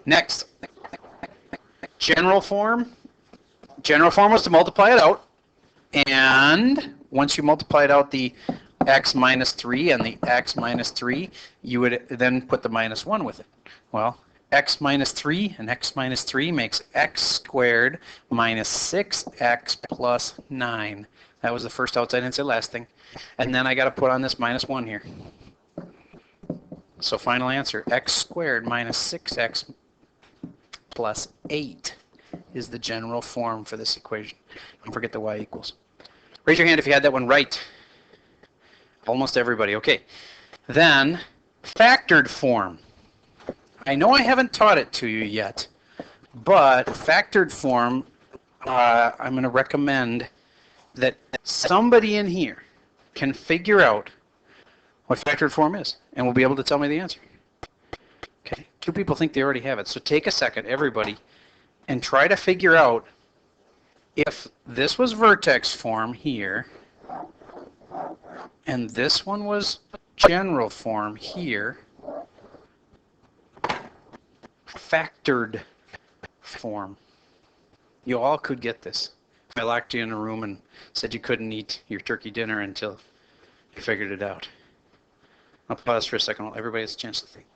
Next, general form. General form was to multiply it out, and once you multiplied out the x minus 3 and the x minus 3, you would then put the minus 1 with it. Well, x minus 3 and x minus 3 makes x squared minus 6x plus 9. That was the first outside inside last thing. And then I got to put on this minus 1 here. So final answer, x squared minus 6x plus 8 is the general form for this equation. Don't forget the y equals. Raise your hand if you had that one right. Almost everybody. Okay. Then factored form. I know I haven't taught it to you yet, but factored form, I'm going to recommend that somebody in here can figure out what factored form is and will be able to tell me the answer. Okay. 2 people think they already have it. So take a second, everybody, and try to figure out if this was vertex form here and this one was general form here, factored form. You all could get this. I locked you in a room and said you couldn't eat your turkey dinner until you figured it out. I'll pause for a second while everybody has a chance to think.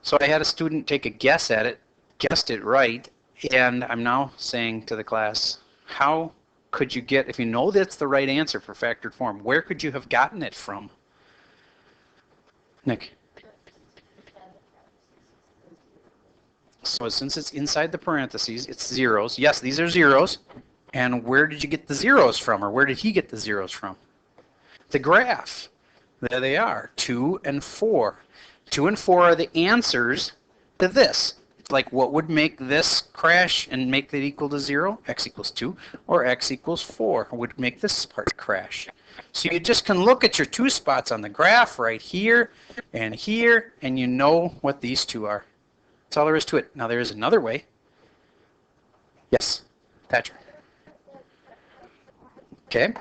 So I had a student take a guess at it, guessed it right, and I'm now saying to the class, how could you get, if you know that's the right answer for factored form, where could you have gotten it from? Nick? So since it's inside the parentheses, it's zeros. Yes, these are zeros. And where did you get the zeros from, or where did he get the zeros from? The graph. There they are, 2 and 4. 2 and 4 are the answers to this. Like, what would make this crash and make that equal to 0? X equals 2, or x equals 4 would make this part crash. So you just can look at your 2 spots on the graph right here, and you know what these 2 are. That's all there is to it. Now there is another way. Yes, Patrick. Okay.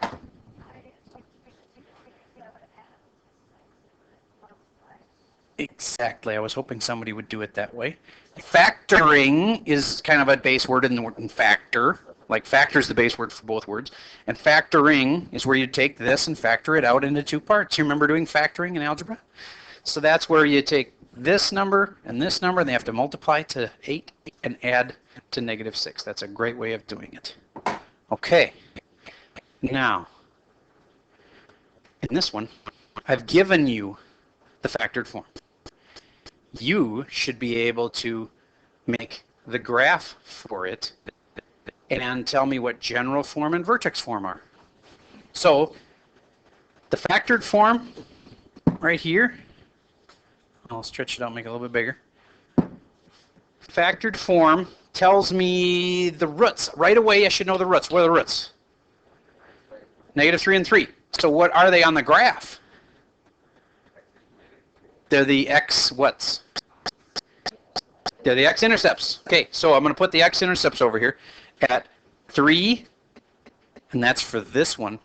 Exactly. I was hoping somebody would do it that way. Factoring is kind of a base word in the word factor. Like factor is the base word for both words. And factoring is where you take this and factor it out into 2 parts. You remember doing factoring in algebra? So that's where you take this number, and they have to multiply to 8 and add to -6. That's a great way of doing it. Okay. Now, in this one, I've given you the factored form. You should be able to make the graph for it and tell me what general form and vertex form are. So, the factored form right here, I'll stretch it out, make it a little bit bigger. Factored form tells me the roots. Right away, I should know the roots. What are the roots? -3 and 3. So what are they on the graph? They're the x whats? They're the x-intercepts. Okay, so I'm going to put the x-intercepts over here at 3, and that's for this one,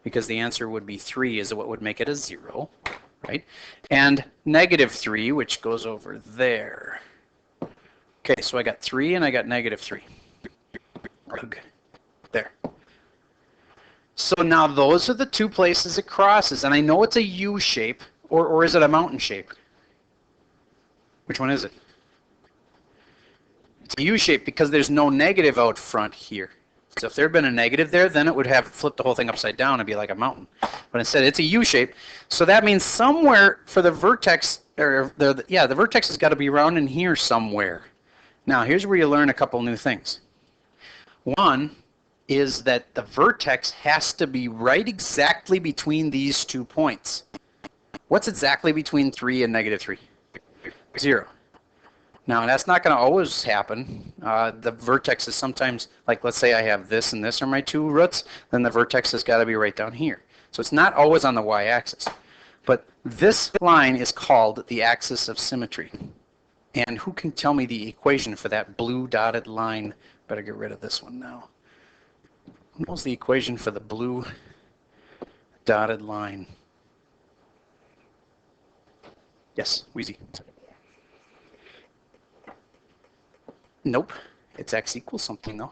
because the answer would be 3 is what would make it a 0, right? And -3, which goes over there. Okay, so I got 3 and I got -3. There. So now those are the 2 places it crosses, and I know it's a U shape, or is it a mountain shape? Which one is it? It's a U shape because there's no negative out front here. So if there had been a negative there, then it would have flipped the whole thing upside down and be like a mountain. But instead, it's a U shape. So that means somewhere for the vertex, the vertex has got to be around in here somewhere. Now, here's where you learn a couple new things. One is that the vertex has to be right exactly between these 2 points. What's exactly between 3 and -3? 0. Now, that's not going to always happen. The vertex is sometimes, like let's say I have this and this are my 2 roots, then the vertex has got to be right down here. So it's not always on the y-axis. But this line is called the axis of symmetry. And who can tell me the equation for that blue dotted line? Better get rid of this one now. What was the equation for the blue dotted line? Yes, Wheezy. Nope. It's x equals something, though.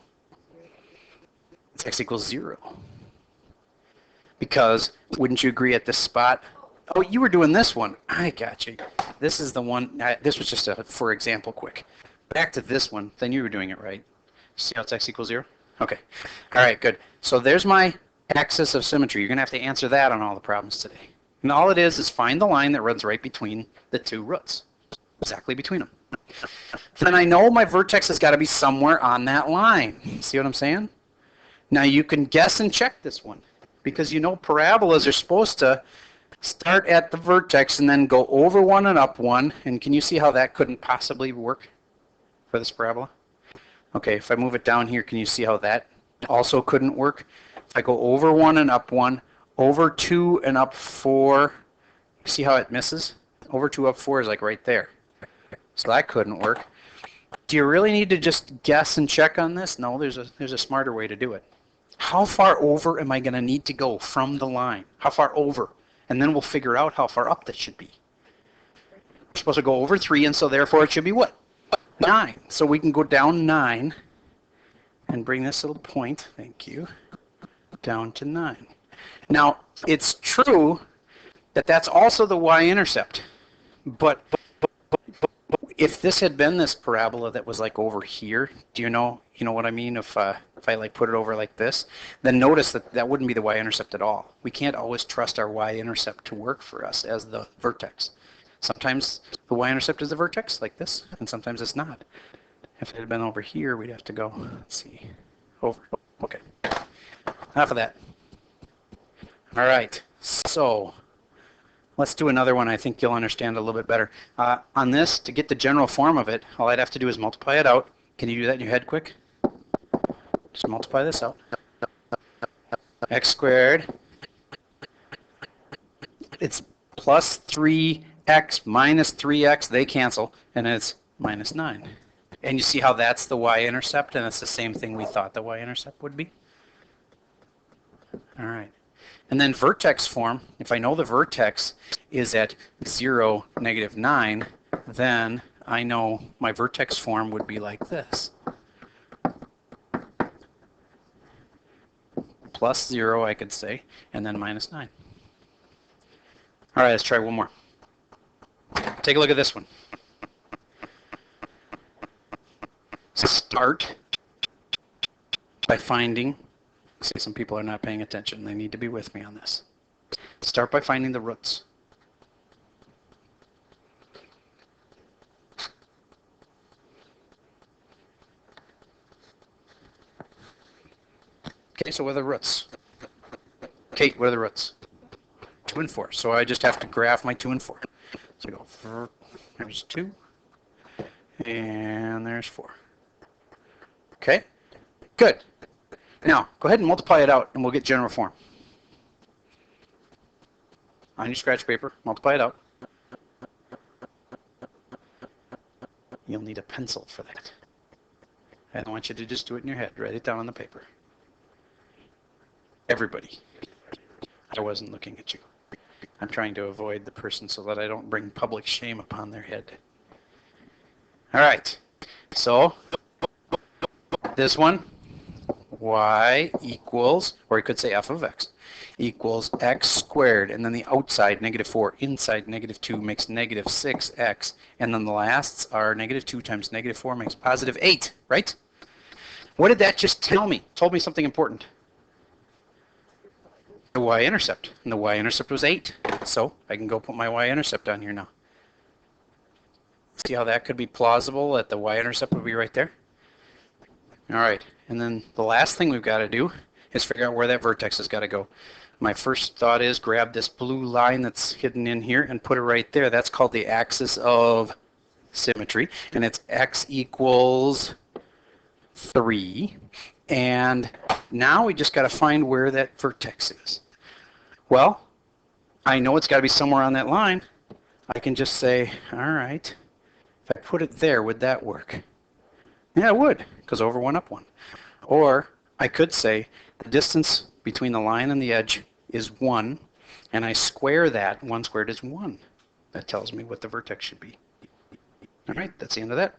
It's x equals 0. Because, wouldn't you agree at this spot? Oh, you were doing this one. I got you. This is the one. This was just a for example quick. Back to this one. Then you were doing it right. See how it's x equals 0? Okay. All right, good. So there's my axis of symmetry. You're going to have to answer that on all the problems today. And all it is find the line that runs right between the two roots. Exactly between them. Then I know my vertex has got to be somewhere on that line. See what I'm saying? Now you can guess and check this one because you know parabolas are supposed to start at the vertex and then go over one and up one. And can you see how that couldn't possibly work for this parabola? Okay, if I move it down here, can you see how that also couldn't work? If I go over one and up one, over 2 and up 4, see how it misses? Over 2 up 4 is like right there. So that couldn't work. Do you really need to just guess and check on this? No, there's a smarter way to do it. How far over am I going to need to go from the line? How far over? And then we'll figure out how far up this should be. We're supposed to go over 3, and so therefore it should be what? 9. So we can go down 9 and bring this little point, thank you, down to 9. Now, it's true that that's also the y-intercept, but if this had been this parabola that was like over here, do you know what I mean? If I like put it over like this, then notice that that wouldn't be the y-intercept at all. We can't always trust our y-intercept to work for us as the vertex. Sometimes the y-intercept is the vertex like this, and sometimes it's not. If it had been over here, we'd have to go, let's see, over. Okay, enough of that. All right, so let's do another one. I think you'll understand a little bit better. On this, to get the general form of it, all I'd have to do is multiply it out. Can you do that in your head quick? Just multiply this out. X squared. It's plus 3x minus 3x. They cancel, and it's minus 9. And you see how that's the y-intercept, and it's the same thing we thought the y-intercept would be? All right. And then vertex form, if I know the vertex is at 0, negative 9, then I know my vertex form would be like this. Plus 0, I could say, and then minus 9. All right, let's try one more. Take a look at this one. Start by finding, see, some people are not paying attention. They need to be with me on this. Start by finding the roots. Okay, so what are the roots? Kate, what are the roots? 2 and 4. So I just have to graph my 2 and 4. So I go, there's 2, and there's 4. Okay, good. Now, go ahead and multiply it out, and we'll get general form. On your scratch paper, multiply it out. You'll need a pencil for that. I don't want you to just do it in your head. Write it down on the paper. Everybody. I wasn't looking at you. I'm trying to avoid the person so that I don't bring public shame upon their head. All right. So, this one, y equals, or you could say f of x, equals x squared, and then the outside, negative 4, inside negative 2 makes negative 6x, and then the lasts are negative 2 times negative 4 makes positive 8, right? What did that just tell me? It told me something important. The y-intercept, and the y-intercept was 8, so I can go put my y-intercept on here now. See how that could be plausible, that the y-intercept would be right there? All right, and then the last thing we've got to do is figure out where that vertex has got to go. My first thought is grab this blue line that's hidden in here and put it right there. That's called the axis of symmetry, and it's x equals 3. And now we just got to find where that vertex is. Well, I know it's got to be somewhere on that line. I can just say, all right, if I put it there, would that work? Yeah, it would, because over 1 up 1. Or I could say the distance between the line and the edge is 1, and I square that. 1 squared is 1. That tells me what the vertex should be. All right, that's the end of that.